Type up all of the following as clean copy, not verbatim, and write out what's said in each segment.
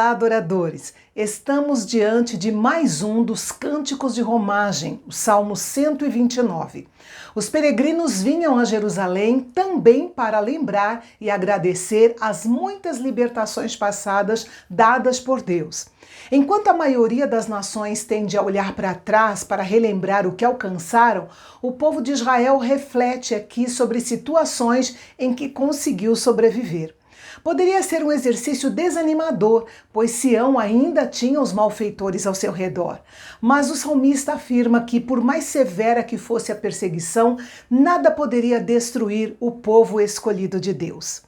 Olá, adoradores! Estamos diante de mais um dos cânticos de romagem, o Salmo 129. Os peregrinos vinham a Jerusalém também para lembrar e agradecer as muitas libertações passadas dadas por Deus. Enquanto a maioria das nações tende a olhar para trás para relembrar o que alcançaram, o povo de Israel reflete aqui sobre situações em que conseguiu sobreviver. Poderia ser um exercício desanimador, pois Sião ainda tinha os malfeitores ao seu redor. Mas o salmista afirma que, por mais severa que fosse a perseguição, nada poderia destruir o povo escolhido de Deus.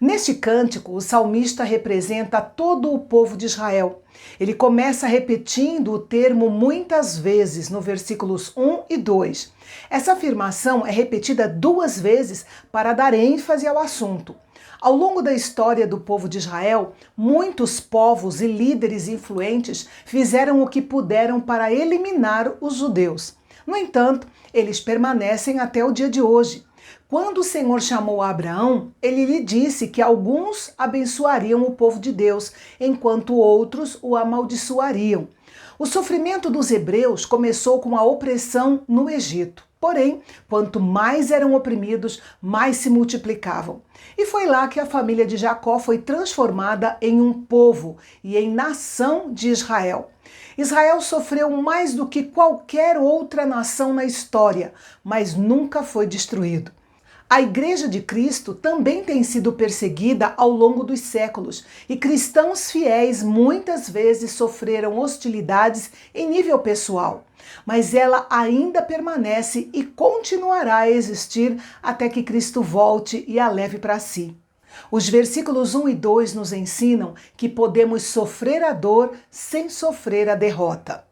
Neste cântico, o salmista representa todo o povo de Israel. Ele começa repetindo o termo muitas vezes no versículos 1 e 2. Essa afirmação é repetida 2 vezes para dar ênfase ao assunto. Ao longo da história do povo de Israel, muitos povos e líderes influentes fizeram o que puderam para eliminar os judeus. No entanto, eles permanecem até o dia de hoje. Quando o Senhor chamou Abraão, ele lhe disse que alguns abençoariam o povo de Deus, enquanto outros o amaldiçoariam. O sofrimento dos hebreus começou com a opressão no Egito. Porém, quanto mais eram oprimidos, mais se multiplicavam. E foi lá que a família de Jacó foi transformada em um povo e em nação de Israel. Israel sofreu mais do que qualquer outra nação na história, mas nunca foi destruído. A Igreja de Cristo também tem sido perseguida ao longo dos séculos e cristãos fiéis muitas vezes sofreram hostilidades em nível pessoal, mas ela ainda permanece e continuará a existir até que Cristo volte e a leve para si. Os versículos 1 e 2 nos ensinam que podemos sofrer a dor sem sofrer a derrota.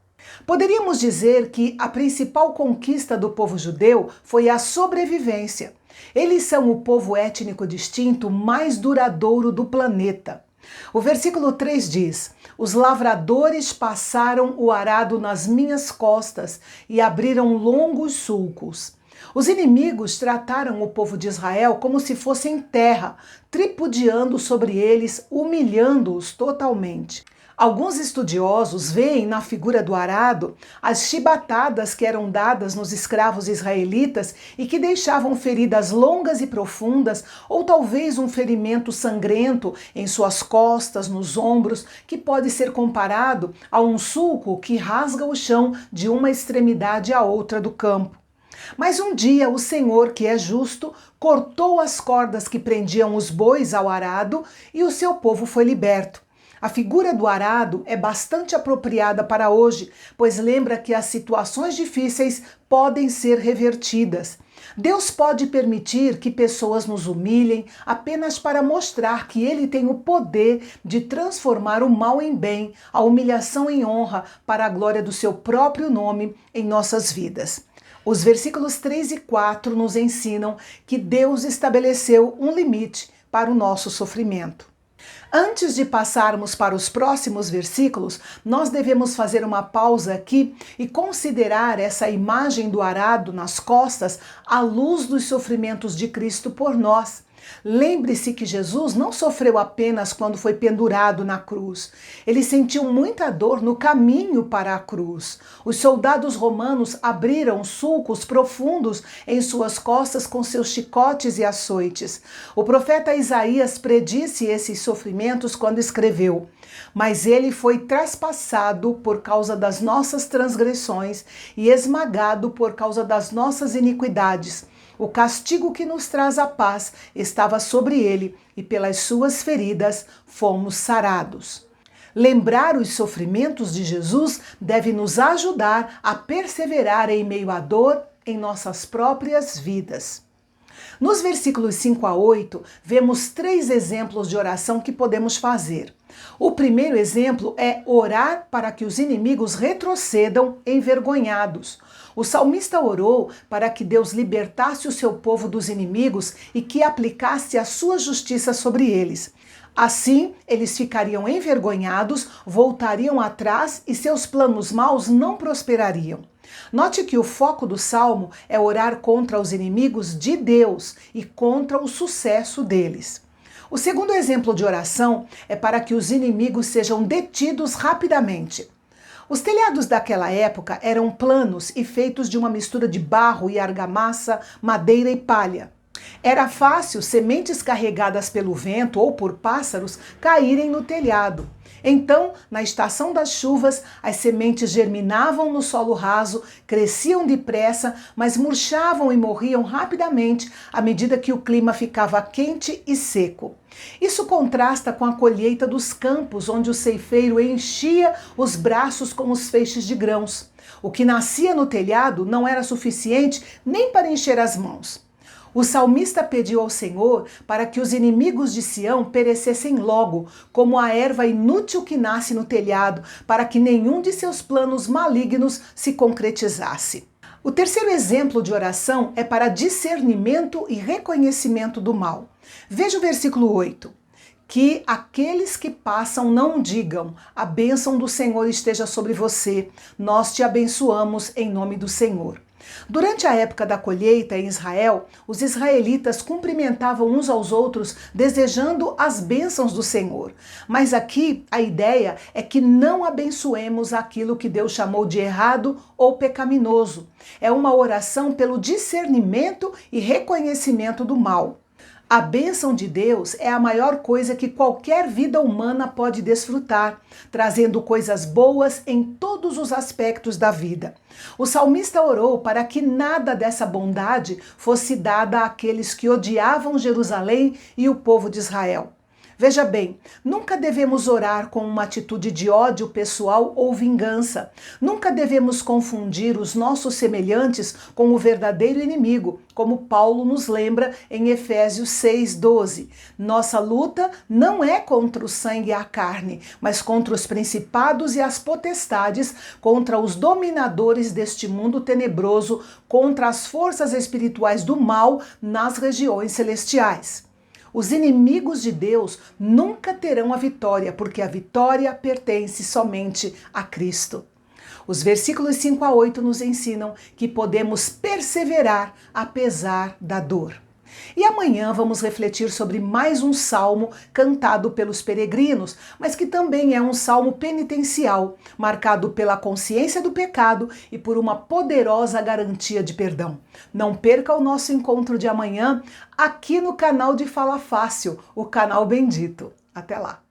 Poderíamos dizer que a principal conquista do povo judeu foi a sobrevivência. Eles são o povo étnico distinto mais duradouro do planeta. O versículo 3 diz: "Os lavradores passaram o arado nas minhas costas e abriram longos sulcos." Os inimigos trataram o povo de Israel como se fossem terra, tripudiando sobre eles, humilhando-os totalmente. Alguns estudiosos veem na figura do arado as chibatadas que eram dadas nos escravos israelitas e que deixavam feridas longas e profundas, ou talvez um ferimento sangrento em suas costas, nos ombros, que pode ser comparado a um sulco que rasga o chão de uma extremidade à outra do campo. Mas um dia o Senhor, que é justo, cortou as cordas que prendiam os bois ao arado e o seu povo foi liberto. A figura do arado é bastante apropriada para hoje, pois lembra que as situações difíceis podem ser revertidas. Deus pode permitir que pessoas nos humilhem apenas para mostrar que Ele tem o poder de transformar o mal em bem, a humilhação em honra, para a glória do seu próprio nome em nossas vidas. Os versículos 3 e 4 nos ensinam que Deus estabeleceu um limite para o nosso sofrimento. Antes de passarmos para os próximos versículos, nós devemos fazer uma pausa aqui e considerar essa imagem do arado nas costas à luz dos sofrimentos de Cristo por nós. Lembre-se que Jesus não sofreu apenas quando foi pendurado na cruz. Ele sentiu muita dor no caminho para a cruz. Os soldados romanos abriram sulcos profundos em suas costas com seus chicotes e açoites. O profeta Isaías predisse esses sofrimentos quando escreveu: "Mas ele foi traspassado por causa das nossas transgressões e esmagado por causa das nossas iniquidades. O castigo que nos traz a paz estava sobre ele, e pelas suas feridas fomos sarados." Lembrar os sofrimentos de Jesus deve nos ajudar a perseverar em meio à dor em nossas próprias vidas. Nos versículos 5 a 8, vemos 3 exemplos de oração que podemos fazer. O primeiro exemplo é orar para que os inimigos retrocedam envergonhados. O salmista orou para que Deus libertasse o seu povo dos inimigos e que aplicasse a sua justiça sobre eles. Assim, eles ficariam envergonhados, voltariam atrás e seus planos maus não prosperariam. Note que o foco do salmo é orar contra os inimigos de Deus e contra o sucesso deles. O segundo exemplo de oração é para que os inimigos sejam detidos rapidamente. Os telhados daquela época eram planos e feitos de uma mistura de barro e argamassa, madeira e palha. Era fácil sementes carregadas pelo vento ou por pássaros caírem no telhado. Então, na estação das chuvas, as sementes germinavam no solo raso, cresciam depressa, mas murchavam e morriam rapidamente à medida que o clima ficava quente e seco. Isso contrasta com a colheita dos campos, onde o ceifeiro enchia os braços com os feixes de grãos. O que nascia no telhado não era suficiente nem para encher as mãos. O salmista pediu ao Senhor para que os inimigos de Sião perecessem logo, como a erva inútil que nasce no telhado, para que nenhum de seus planos malignos se concretizasse. O terceiro exemplo de oração é para discernimento e reconhecimento do mal. Veja o versículo 8. Que aqueles que passam não digam: a bênção do Senhor esteja sobre você, nós te abençoamos em nome do Senhor. Durante a época da colheita em Israel, os israelitas cumprimentavam uns aos outros desejando as bênçãos do Senhor. Mas aqui a ideia é que não abençoemos aquilo que Deus chamou de errado ou pecaminoso. É uma oração pelo discernimento e reconhecimento do mal. A bênção de Deus é a maior coisa que qualquer vida humana pode desfrutar, trazendo coisas boas em todos os aspectos da vida. O salmista orou para que nada dessa bondade fosse dada àqueles que odiavam Jerusalém e o povo de Israel. Veja bem, nunca devemos orar com uma atitude de ódio pessoal ou vingança. Nunca devemos confundir os nossos semelhantes com o verdadeiro inimigo, como Paulo nos lembra em Efésios 6:12. Nossa luta não é contra o sangue e a carne, mas contra os principados e as potestades, contra os dominadores deste mundo tenebroso, contra as forças espirituais do mal nas regiões celestiais. Os inimigos de Deus nunca terão a vitória, porque a vitória pertence somente a Cristo. Os versículos 5 a 8 nos ensinam que podemos perseverar apesar da dor. E amanhã vamos refletir sobre mais um salmo cantado pelos peregrinos, mas que também é um salmo penitencial, marcado pela consciência do pecado e por uma poderosa garantia de perdão. Não perca o nosso encontro de amanhã aqui no canal de Fala Fácil, o canal bendito. Até lá!